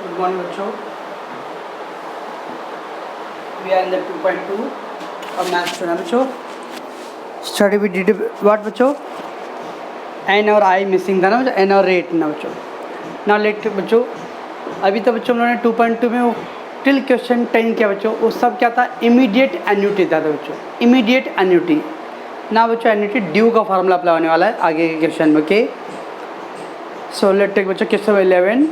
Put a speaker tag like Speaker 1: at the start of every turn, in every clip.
Speaker 1: Good morning बच्चों. We are in the 2.2 of math student बच्चों. Study we did what बच्चों? N और I missing था ना बच्चों, N और rate ना बच्चों. Now let बच्चों, अभी तो बच्चों हम लोगों ने 2.2 में वो टिल क्वेश्चन 10 किया बच्चों, वो सब क्या था? इमीडिएट एन्युटी था बच्चों, इमीडिएट एन्युटी. ना बच्चों एन्युटी ड्यू का फार्मूला अप्लाई होने वाला है आगे के क्वेश्चन में. ओके, सो लेट टेक बच्चों question 11.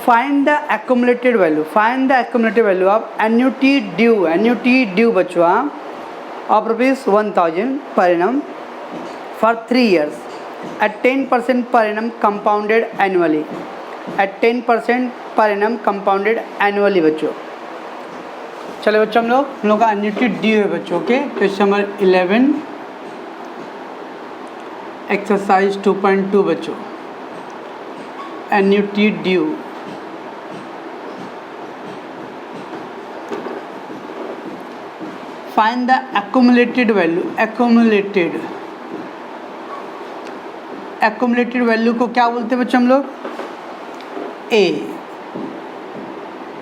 Speaker 1: Find the accumulated value, find the accumulated value of annuity due बच्चों of ₹1000 per annum for 3 years at 10% per annum compounded annually, at 10% per annum compounded annually बच्चों. चलो बच्चों हम लोग का annuity due है बच्चों. ओके, क्वेश्चन नंबर 11 एक्सरसाइज 2.2 बच्चों, annuity due. Find the accumulated value. accumulated value को क्या बोलते हैं बच्चों हम लोग? A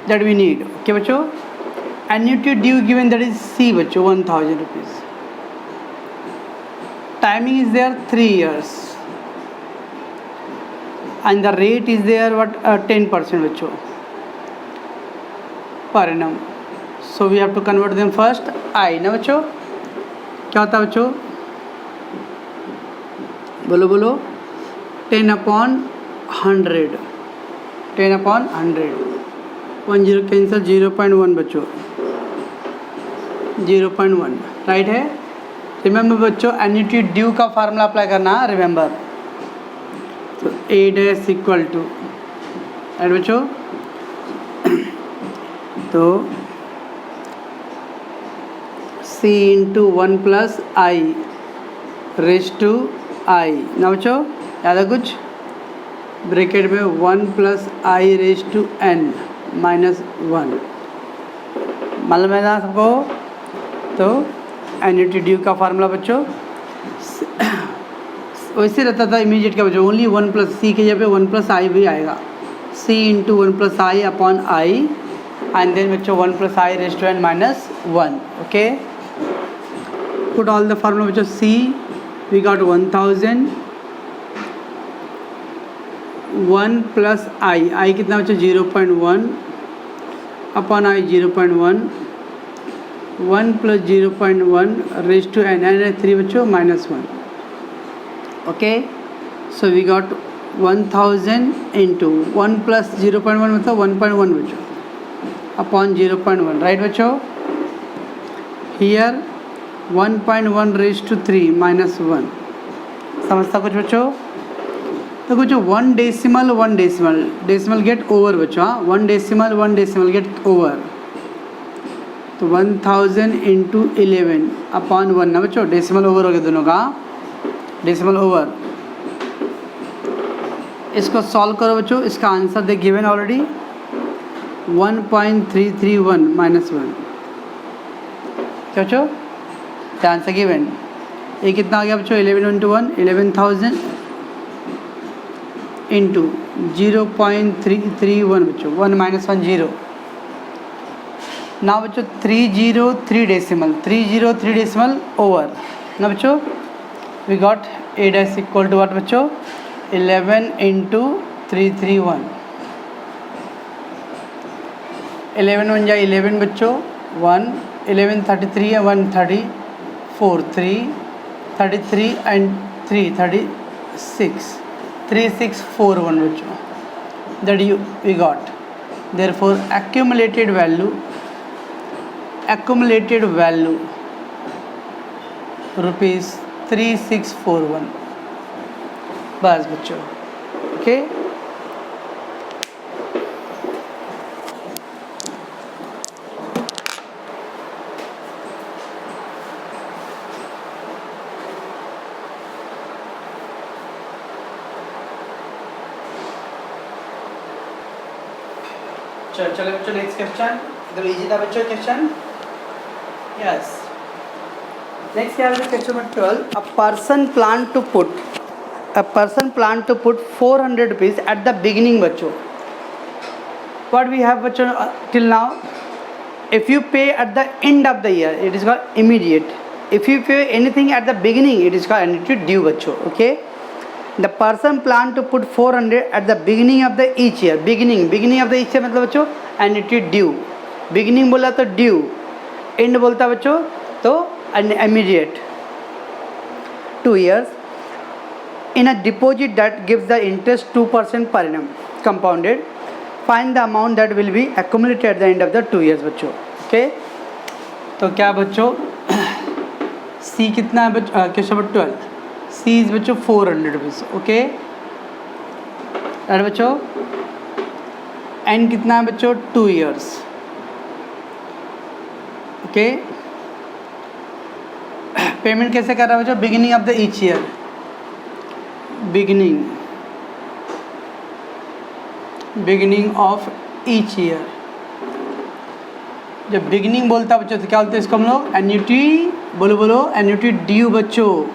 Speaker 1: that we need. Okay बच्चों, annuity due given that is C बच्चों, ₹1000. Timing is there 3 years and the rate is there what 10% बच्चों per annum. So we have to convert them first. I ना बच्चों, क्या होता है बच्चों? बोलो 10/100, 10/100. 10 कैंसिल, 0.1 बच्चों, 0.1 राइट है. रिमेंबर बच्चों, एन्युटी ड्यू का फार्मूला अप्लाई करना, रिमेंबर. तो A' इक्वल टू राइट बच्चों. तो C into 1 plus I raise to I ना बच्चों, याद है कुछ? ब्रैकेट में 1 plus I raise to N minus 1. मालूम है ना सबको? तो एन्युटी ड्यू का फार्मूला बच्चों वैसे रहता था इमीडिएट का बच्चों, ओनली 1 प्लस C के जगह पे 1 प्लस I भी आएगा. C into 1 plus I upon I and then बच्चों 1 plus I raise to N minus 1. Okay, put all the formula which is C. We got 1000. 1 plus I कितना बच्चा? 0.1 upon I 0.1. 1 plus 0.1 raised to N है 3 बच्चों minus 1. Okay, so we got 1000 into 1 plus 0.1 मतलब 1.1 बच्चों upon 0.1 right बच्चों. Here 1.1 raise to 3 minus 1. समझता कुछ बच्चों? तो कुछ 1 डेसिमल गेट ओवर बच्चों. हाँ, 1 डेसिमल गेट ओवर. तो 1000 इंटू 11 अपॉन 1 ना बच्चों, डेसिमल ओवर हो गया दोनों का, डेसिमल ओवर. इसको सॉल्व करो बच्चों, इसका answer they given already 1.331 minus 1. क्या बच्चों? Answer given. ये कितना आ गया बच्चों? 11 इंटू 1 11,000 इंटू 0.331 बच्चों, 1 माइनस 1 0. ना बच्चों 303 डेसिमल ओवर ना बच्चों. We got A' equal to what बच्चों? 11 इंटू 331. 11 1 जा 11 बच्चों, 1 11 33 है, 1 34 3 33 एंड 3 36 3641 बच्चों. That you we got. Therefore accumulated value ₹3641. बस बच्चों. ओके, चलो बच्चों नेक्स्ट क्वेश्चन. इधर इजी था बच्चों क्वेश्चन. यस, नेक्स्ट क्या है question number 12. A person plan to put 400 rupees at the beginning बच्चों. what we have बच्चों till now, if you pay at the end of the year it is called immediate, if you pay anything at the beginning it is called annuity due बच्चों. Okay, the person plan to put 400 at the beginning of the each year. beginning of the each year मतलब बच्चों annuity due. beginning बोला तो due, end बोलता बच्चों तो immediate. 2 years in a deposit that gives the interest 2% per annum compounded. Find the amount that will be accumulated at the end of the 2 years बच्चों. Okay, तो क्या बच्चों सी कितना है बच्चों, क्वेश्चन नंबर 12, सी इज बच्चों 400 रुपीज़. ओके, राइट बच्चों. N कितना है बच्चों 2 years. ओके, पेमेंट कैसे कर रहा है बच्चों, beginning of the each year. Beginning of each year. जब बिगिनिंग बोलता बच्चों तो क्या बोलते हैं इसको हम लोग, एन्युटी. बोलो एन्युटी ड्यू बच्चों.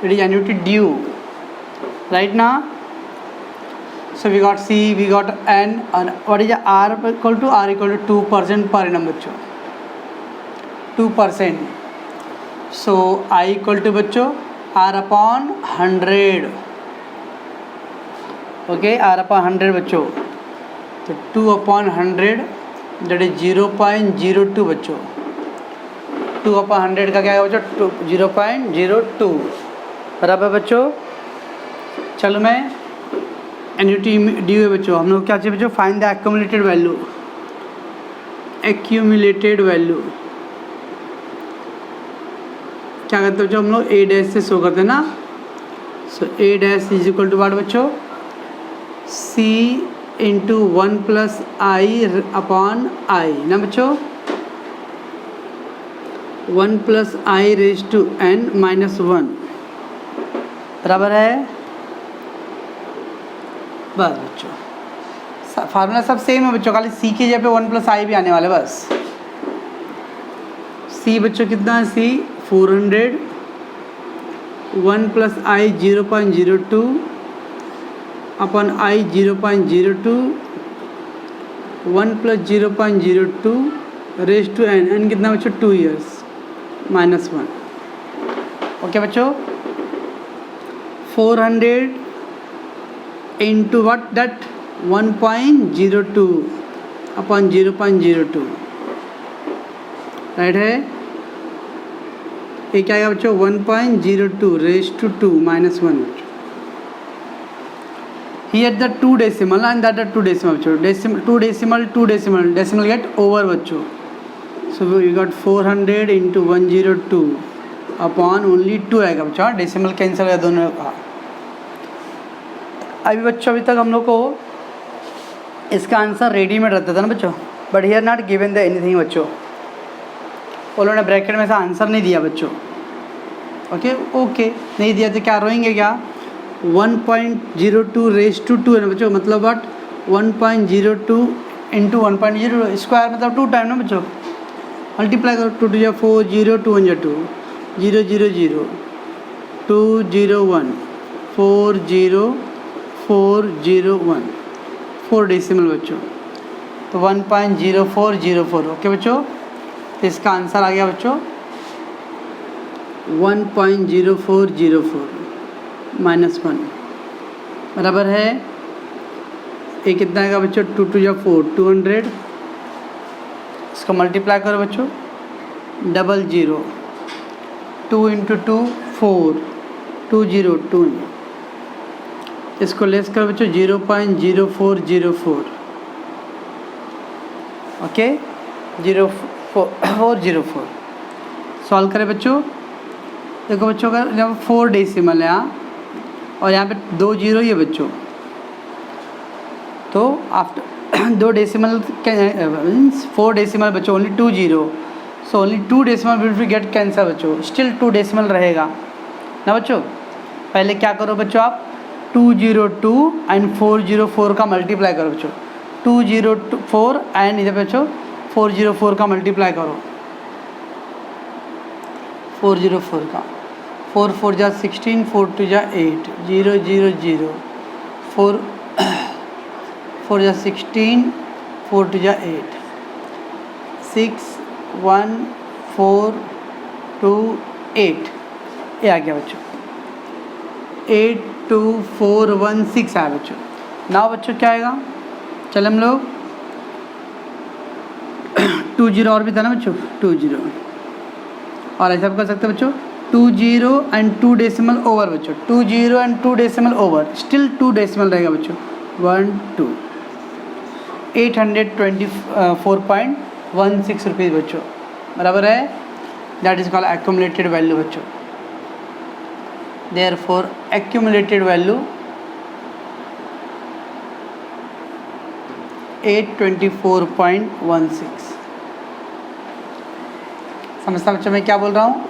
Speaker 1: It is annuity due, right ना. So we got C, we got N, और what is R equal to 2% per annum बच्चों, 2%. सो आई इक्वल टू बच्चों R upon 100. Okay, R upon 100 बच्चों, तो 2 upon 100 that is 0.02 बच्चों. 2 upon 100 का क्या है बच्चों 0.02 बराबर बच्चों. चलो मैं एन्युटी ड्यू है बच्चों, हम लोग क्या चाहिए बच्चों, find the accumulated value. Accumulated value क्या करते हैं बच्चों, हम लोग ए डैश से शो करते हैं ना. So A dash is equal to what बच्चों, C into 1 plus I upon I ना बच्चों. 1 plus I raise to N minus 1 बराबर है. बस बच्चों फार्मूला सब सेम है बच्चों, खाली सी की जगह पे 1 प्लस आई भी आने वाला है बस. सी बच्चों कितना है, C 400, 1 plus I 0.02 upon I 0.02, 1 plus 0.02 raise to N. N कितना बच्चों 2 years माइनस 1. ओके बच्चों, 400 into what that 1.02 upon 0.02 right है. ये क्या आएगा बच्चों 1.02 raise to 2 minus 1. Here the 2 decimal and that the 2 decimal बच्चों. 2 decimal get over बच्चों. So we got 400 into 102 upon only 2 आएगा बच्चों. डेसिमल कैंसिल है दोनों का. अभी बच्चों अभी तक हम लोग को इसका आंसर रेडीमेड रहता था ना बच्चों, but here not given the anything बच्चों. उन्होंने ब्रैकेट में से आंसर नहीं दिया बच्चों. ओके नहीं दिया तो क्या रोएंगे क्या, 1.02 रेज टू 2 है ना बच्चों, मतलब वट 1.02 इंटू 1.02 स्क्वायर मतलब 2 टाइम ना बच्चों. मल्टीप्लाई करो, 2 2 4 0 2 1 2 0 0 0 2 0 1 4 0 4 0 1 4 डेसिमल बच्चों, तो 1.0404. ओके बच्चों, तो इसका आंसर आ गया बच्चों 1.0404 माइनस 1 बराबर है. ये कितना आएगा बच्चों 2 2 4 200. इसको मल्टीप्लाई करो बच्चों, 00 2 इंटू 2 4 2 0 2. इसको लेस करो बच्चों 0.0404. ओके 0404 सॉल्व करें बच्चों. देखो बच्चों का जब 4 डेसिमल है यहाँ और यहाँ पे 2 जीरो ही है बच्चों, तो आफ्टर 2 डेसिमल मीन्स 4 डेसिमल बच्चों only 2 zero. So only 2 decimal will be gate cancer बच्चों. स्टिल 2 डेसिमल रहेगा ना बच्चों. पहले क्या करो बच्चों, आप 202 एंड 404 का मल्टीप्लाई करो बच्चों. 204 एंड इधर बच्चों 404 का मल्टीप्लाई करो. 404 का 4 4 जा 16 4 2 जा 8 0 0 0 4 4 जा 16 4 टू जा 8, 6 1 4 2 8, ये आ गया बच्चों। 8 2 4 1 6 आया बच्चों। नाउ बच्चों क्या आएगा, चल हम लोग 2 0 और भी था ना बच्चों, 2 0, और ऐसा कर सकते हैं बच्चों 2 0 एंड 2 डेसिमल ओवर बच्चों, 2 0 and 2 decimal over, still 2 decimal रहेगा बच्चों, 1 2, 824.16 रुपीज़ बच्चों, बराबर है। That is called accumulated value बच्चों। Therefore accumulated value 824.16। समझता बच्चों मैं क्या बोल रहा हूँ?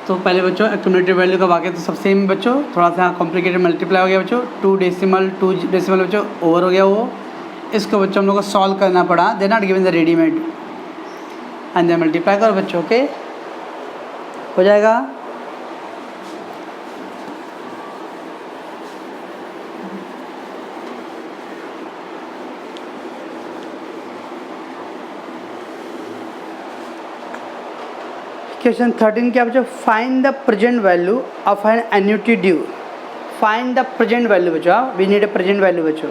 Speaker 1: तो पहले बच्चों एक्यूमुलेटेड वैल्यू का वाक्य तो सब सेम बच्चों, थोड़ा सा कॉम्प्लिकेटेड मल्टीप्लाई हो गया बच्चों, 2 डेसिमल बच्चों ओवर हो गया वो, इसको बच्चों हम लोग को सॉल्व करना पड़ा, they not given the readymade and then multiply करो बच्चों, ओके हो जाएगा। क्वेश्चन 13 क्या बच्चों, find the present value of an annuity due. Find the present value बच्चों, we need a present value बच्चों।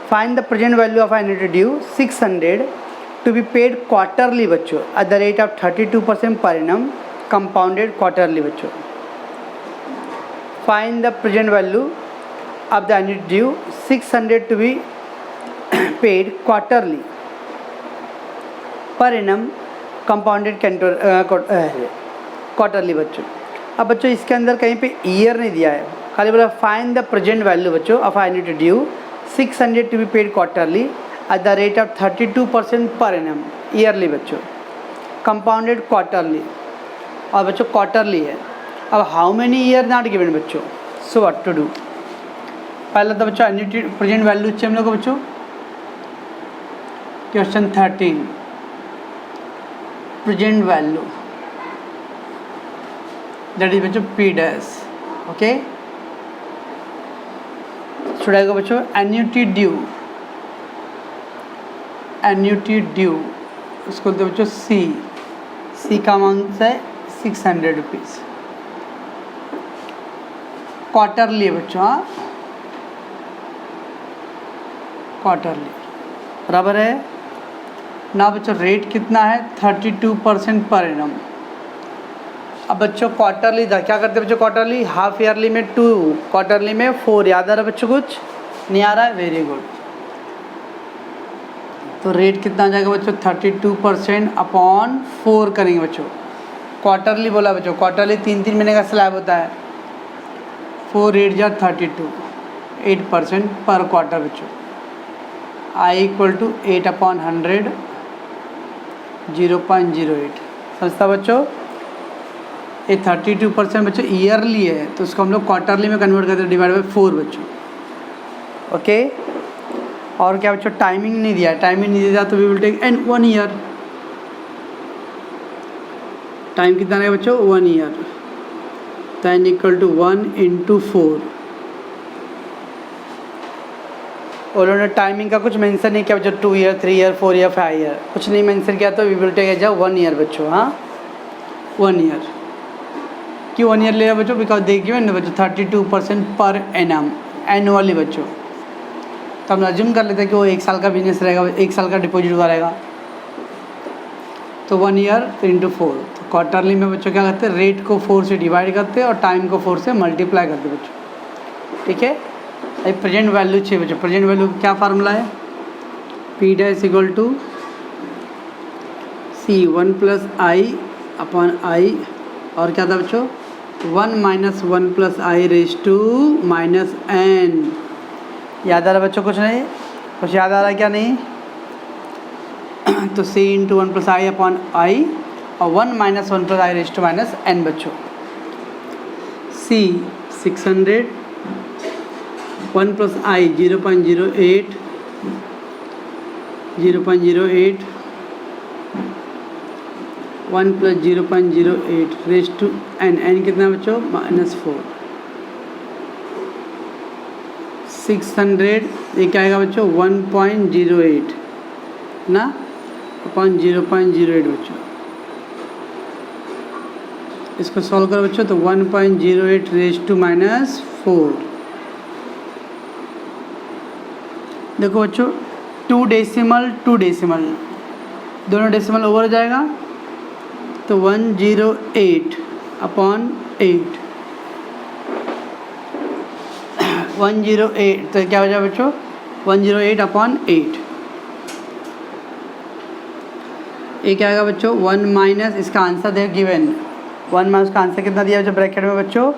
Speaker 1: Find the present value of annuity due 600 to be paid quarterly बच्चों at the rate of 32% per annum compounded quarterly बच्चों। Find the present value of the annuity due 600 to be paid quarterly per annum compounded quarterly बच्चों। अब बच्चों इसके अंदर कहीं पे year नहीं दिया है, खाली बोला फाइंड द प्रेजेंट वैल्यू बच्चों of annuity due 600 to be paid quarterly at the rate of 32% per annum yearly बच्चों, कंपाउंडेड क्वार्टरली, और बच्चों क्वार्टरली है। अब how many year not given बच्चों, सो व्हाट टू डू। पहला तो बच्चों एन्युटी प्रेजेंट वैल्यू चाहिए हम लोग को बच्चों। Question 13 present value that is बच्चों पी डैश, ओके छुड़ाएगा बच्चों एन्युटी ड्यू, एन्युटी ड्यू उसको बोलते बच्चों सी का अमाउंट है 600 रुपीज़, क्वार्टरली है बच्चों, हाँ क्वार्टरली बराबर है ना बच्चों। रेट कितना है 32% पर एनम। अब बच्चों क्वार्टरली था, क्या करते बच्चों क्वार्टरली, हाफ ईयरली में 2, क्वार्टरली में 4, याद आ रहा है बच्चों, कुछ नहीं आ रहा है, वेरी गुड। तो रेट कितना आ जाएगा बच्चों 32% अपॉन 4 करेंगे बच्चों। क्वार्टरली बोला बच्चों, क्वार्टरली 3 महीने का स्लैब होता है, 4 8 जा 32, 8% पर क्वार्टर बच्चों। I equal to 8/100 0.08। समझता बच्चों, ये 32% बच्चों ईयरली है, तो उसको हम लोग क्वार्टरली में कन्वर्ट करते हैं, डिवाइड बाई 4 बच्चों, ओके। और क्या बच्चों टाइमिंग नहीं दिया, टाइमिंग नहीं दिया तो we will take N 1 year. Time कितना रहेगा बच्चों 1 ईयर, तो एन इक्वल टू 1 × 4। और उन्होंने टाइमिंग का कुछ मेंशन नहीं किया बच्चों, 2 ईयर 3 ईयर 4 ईयर 5 ईयर कुछ नहीं मेंशन किया, तो we will take as 1 year बच्चों, हाँ 1 ईयर। क्यों 1 ईयर लिया बच्चों, बिकॉज देखिए ना बच्चों 32% पर एनम एनुअली बच्चों, तो हम अज्यूम कर लेते हैं कि वो 1 साल का बिजनेस रहेगा, 1 साल का डिपॉजिट हुआ रहेगा, तो 1 ईयर × 4। तो क्वार्टरली में बच्चों क्या करते हैं, रेट को 4 से डिवाइड करते हैं और टाइम को 4 से मल्टीप्लाई करते हैं बच्चों, ठीक है। अब प्रेजेंट वैल्यू चाहिए बच्चों, प्रेजेंट वैल्यू का क्या फार्मूला है, P dash equal to C 1 + I/I, और क्या था बच्चों 1 - 1 + I raised to -n। याद आ रहा बच्चों, कुछ नहीं, कुछ याद आ रहा है क्या नहीं, तो C × 1 + I/I और 1 - 1 + I raised to -n बच्चों। C 600, 1 + I 0.08, 0.08, 1 + 0.08 raised to n, n कितना बच्चों -4। C 600, ये क्या आएगा बच्चों 1.08 ना अपॉन 0.08 बच्चों। इसको सॉल्व करो बच्चों तो 1.08 रेज टू -4। देखो बच्चों 2 डेसिमल दोनों डेसिमल ओवर हो जाएगा तो 108 अपॉन 8 108 तो क्या हो जाएगा बच्चों 108 अपॉन 8। ये क्या आएगा बच्चों 1 माइनस इसका आंसर देखो गिवन 1 माइनस का आंसर कितना दिया बच्चों ब्रैकेट में बच्चों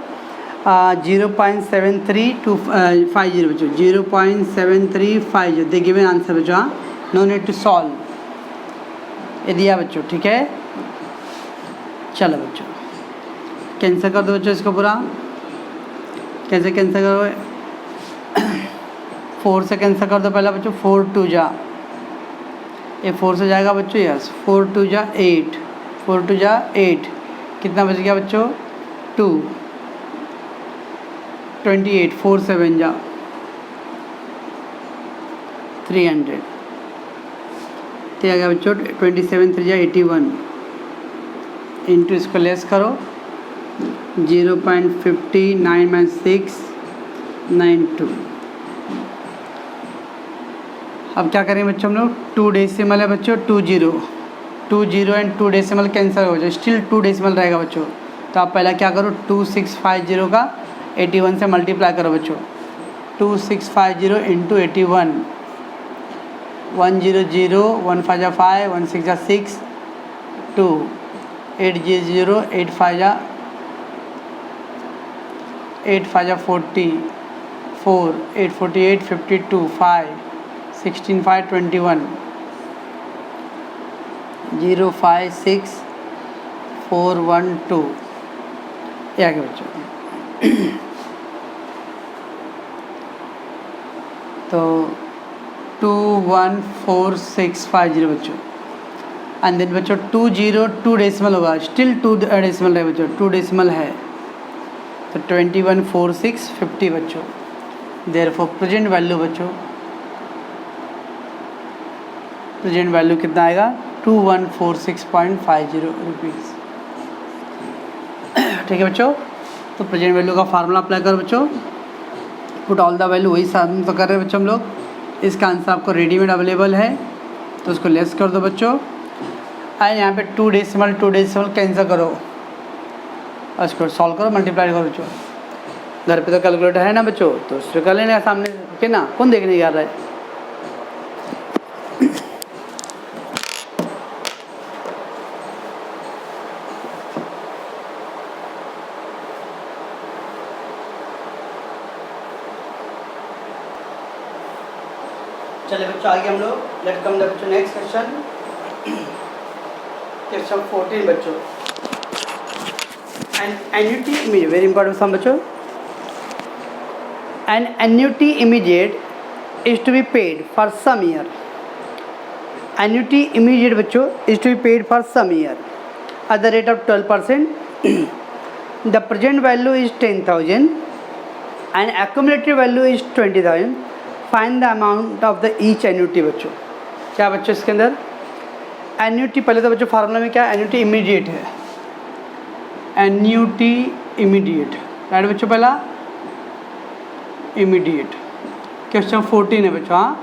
Speaker 1: 0.7350 बच्चों 0.7350 दे गिवन आंसर बच्चों। हाँ नो नीड टू सॉल्व, ये दिया बच्चों ठीक है। चलो बच्चों कैंसिल कर दो बच्चों इसको पूरा। कैसे कैंसिल करोगे 4 से कैंसिल कर दो पहला बच्चों 4 2 जा ये 4 से जाएगा बच्चों यस 4 2 जा 8 4 2 जा 8 कितना बच गया बच्चों 2 28 4 7 जा 300 तो आ गया बच्चों 27 3 जा 81 इंटू इसको लेस करो 0.59 - 692। अब क्या करेंगे बच्चों हम लोग 2 डेसिमल है बच्चों 20 एंड 2 डेसिमल कैंसिल हो जाए स्टिल 2 डेसिमल रहेगा बच्चों। तो आप पहला क्या करो 2650 का 81 से मल्टीप्लाई करो बच्चों 2650 इंटू 81 100 1 5 जा 5 1 6 जा 6 2 8 0 8 5 जा 8 5 जा 40 4 8 48 52 5 16 5 21 0 5 6 4 1 2 ये आ गया बच्चों। तो 214650 बच्चों एंड देन बच्चों 2 डेसिमल होगा स्टिल 2 डेसिमल है बच्चों 2 डेसिमल है तो 214650 बच्चों। देयरफॉर प्रेजेंट वैल्यू बच्चों प्रेजेंट वैल्यू कितना आएगा 2146.50 रुपीज़। ठीक है बच्चों तो प्रेजेंट वैल्यू का फार्मूला अप्लाई करो बच्चों पुट ऑल द वैल्यू वही साथ तो कर रहे हैं बच्चों हम लोग। इसका आंसर आपको रेडीमेड अवेलेबल है तो उसको लेस कर दो बच्चों एंड यहाँ पे 2 डेसिमल कैंसिल करो और इसको सॉल्व करो मल्टीप्लाई करो बच्चों। घर पे तो कैलकुलेटर है ना बच्चों तो उससे कर लेना सामने ओके ना कौन देखने जा रहा है। चलिए बच्चों आगे हम लोग लेट कम द बच्चों नेक्स्ट क्वेश्चन 14 बच्चों an annuity immediate very important sum बच्चों an annuity immediate is to be paid for some year. Annuity immediate बच्चों is to be paid for some year at the rate of 12%। The present value is 10,000 and accumulated value is 20,000। Find the amount of the each annuity बच्चों। क्या बच्चों इसके अंदर annuity पहले तो बच्चों formula में क्या एन्युटी इमीडिएट है एन्युटी इमीडिएट राइट बच्चों पहला इमीडिएट क्वेश्चन 14 है बच्चों। हाँ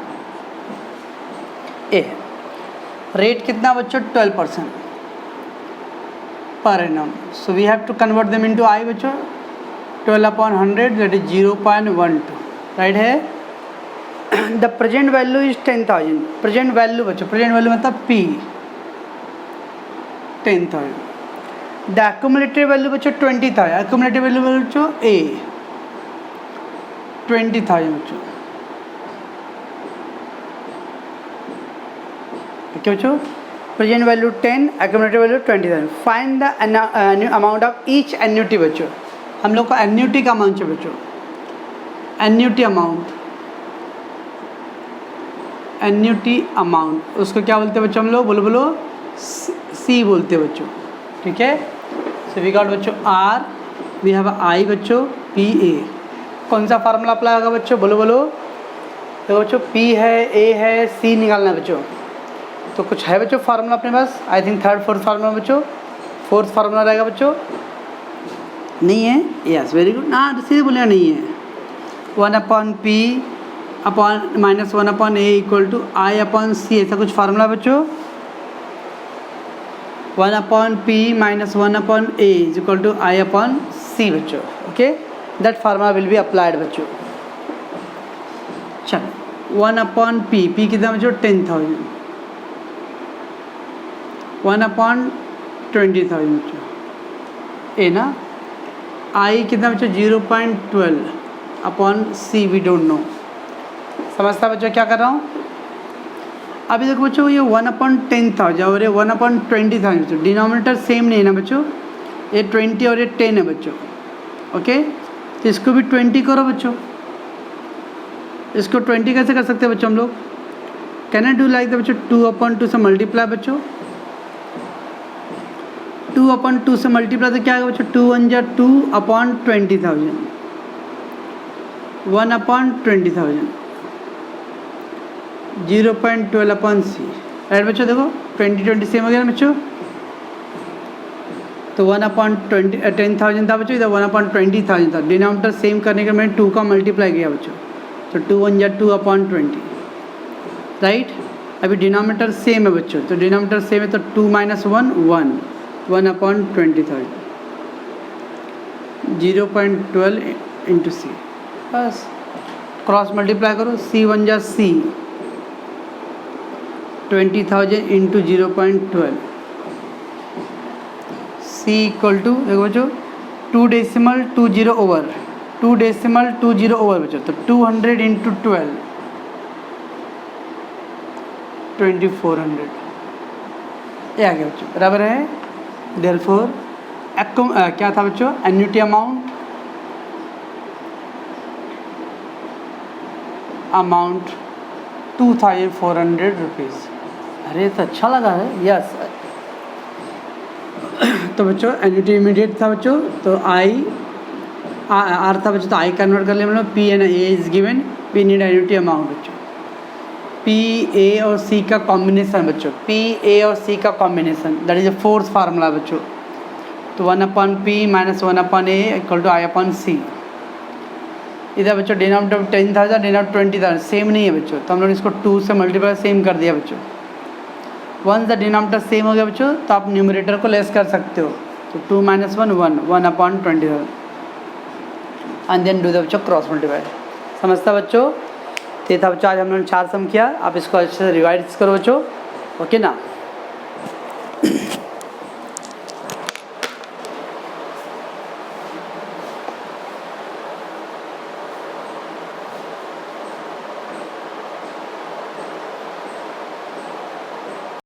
Speaker 1: ए रेट कितना बच्चों 12% per annum so we have to convert them into I बच्चों 12/100 दैट इज 0.12 राइट है। The present value is 10,000 present value बच्चों प्रेजेंट वैल्यू मतलब P 10,000। द एक्यूमुलेटेड वैल्यू बच्चों 20,000 एक्यूमुलेटेड वैल्यू बच्चों A 20,000 बच्चों ओके बच्चों present value 10 accumulated value 20,000। Find the amount of each annuity बच्चों हम लोग को एन्युटी का अमाउंट चाहिए बच्चों एन्युटी अमाउंट उसको क्या बोलते हैं बच्चों हम लोग बोलो सी बोलते हैं बच्चों ठीक है। सो वी गॉट बच्चों आर वी हैव आई बच्चों पी ए कौन सा फार्मूला अप्लाई होगा बच्चों, बोलो बोलो। देखो बच्चों P है, A है, C निकालना है बच्चों। तो कुछ है बच्चों फार्मूला अपने पास, I think third fourth formula बच्चों, फोर्थ फार्मूला रहेगा बच्चों, नहीं है, यस वेरी गुड, ना सीधे बोलेगा नहीं है। 1/P upon -1/A equal to I/C, ऐसा कुछ फार्मूला बच्चों। 1/P -1/A is equal to I/C बच्चों, okay, that formula will be applied बच्चों। चलो 1/P, P कितना बच्चों 10,000, 1/20,000 बच्चों, ए ना। I कितना बच्चों 0.12 upon C, we don't know. समझता बच्चों क्या कर रहा हूँ। अभी देखो बच्चों ये 1/10,000 और ये 1/20,000 बच्चों, डिनोमिनेटर सेम नहीं है ना बच्चों, ये 20 और ये 10 है बच्चों, ओके। तो इसको भी 20 करो बच्चों, इसको 20 कैसे कर सकते हैं बच्चों हम लोग, can I do like the बच्चों 2/2 से मल्टीप्लाई बच्चों, 2/2 से मल्टीप्लाई तो क्या आएगा बच्चों, 2 1 जा 2/20,000, 1/20,000, 0.12/C, राइट बच्चों। देखो 20 सेम हो गया ना बच्चों, तो 1/10,000 था बच्चों, इधर 1/20,000 था, डिनोमिनेटर सेम करने के मैंने 2 का मल्टीप्लाई किया बच्चों, तो 2 1 जा 2/20, राइट। अभी डिनोमिनेटर सेम है बच्चों, तो डिनोमिनेटर सेम है तो 2 - 1 1, 1/20,000, 0.12 इंटू C, बस क्रॉस मल्टीप्लाई करो, C 1 जा C, 20,000 into 0.12, C equal to देखो बच्चों 2.20 ओवर 2.20 ओवर बच्चों, तो 200 इंटू 12, 2400, ये आ गया बच्चों, बराबर है। देयरफॉर क्या था बच्चों, एन्युटी अमाउंट 2,400 रुपीज़। अरे तो अच्छा लगा है, यस। तो बच्चों एन्युटी इमीडिएट था बच्चों, तो आर था बच्चों, तो आई कन्वर्ट कर लिया हम लोग, P and A is given, P need annuity amount बच्चों, P A और C का कॉम्बिनेशन बच्चों, P A और C का combination, that is a fourth formula बच्चों। तो 1/P - 1/A equal to I/C। इधर बच्चों डिनोमिनेटर 10,000, डिनोमिनेटर 20,000 सेम नहीं है बच्चों, तो हम लोग इसको 2 से मल्टीप्लाई सेम कर दिया बच्चों। वंस द डिनोमिनेटर सेम हो गया बच्चों, तो आप न्यूमरेटर को लेस कर सकते हो, तो 2 - 1 1, 1/20,000, एंड देन डू द बच्चों क्रॉस मल्टीप्लाई। समझता बच्चों। ये था बच्चों, आज हम लोगों ने 4 सम किया, आप इसको अच्छे से रिवाइज करो बच्चों, ओके ना।